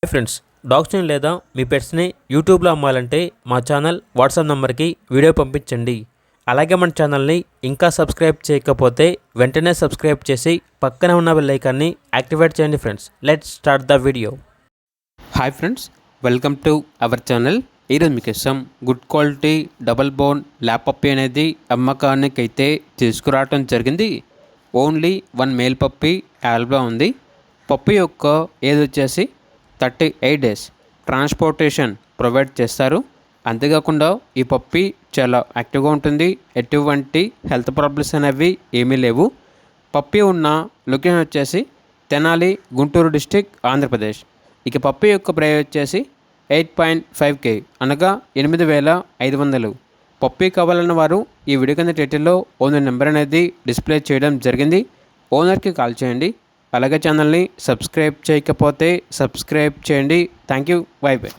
Hi friends, డాగ్స్ని లేదా మీ పెట్స్ని యూట్యూబ్లో అమ్మాలంటే మా ఛానల్ వాట్సాప్ నెంబర్కి వీడియో పంపించండి. అలాగే మన ఛానల్ని ఇంకా సబ్స్క్రైబ్ చేయకపోతే వెంటనే సబ్స్క్రైబ్ చేసి పక్కనే ఉన్న బెల్ ఐకాన్ని యాక్టివేట్ చేయండి. Friends, let's start the video. Hi friends, welcome to our channel. ఈరోజు మీకోసం good quality double bone lap puppy అనేది అమ్మకానికి అయితే తీసుకురావడం జరిగింది. ఓన్లీ 1 మేల్ పప్పీ అవైలబుల్గా ఉంది. పప్పీ యొక్క ఏజ్ వచ్చేసి 38 డేస్. ట్రాన్స్పోర్టేషన్ ప్రొవైడ్ చేస్తారు. అంతేకాకుండా ఈ పప్పీ చాలా యాక్టివ్గా ఉంటుంది. ఎటువంటి హెల్త్ ప్రాబ్లమ్స్ అనేవి ఏమీ లేవు. పప్పీ ఉన్న లొకేషన్ వచ్చేసి తెనాలి, గుంటూరు డిస్టిక్, ఆంధ్రప్రదేశ్. ఇక పప్పీ యొక్క ప్రైస్ వచ్చేసి 8.5K అనగా 8,500. పప్పీ కావాలన్న వారు ఈ వీడియో కింద టైటిల్లో ఓనర్ నెంబర్ అనేది డిస్ప్లే చేయడం జరిగింది. ఓనర్కి కాల్ చేయండి. అలాగే ఛానల్ని సబ్స్క్రైబ్ చేయకపోతే సబ్స్క్రైబ్ చేయండి. Thank you. By by.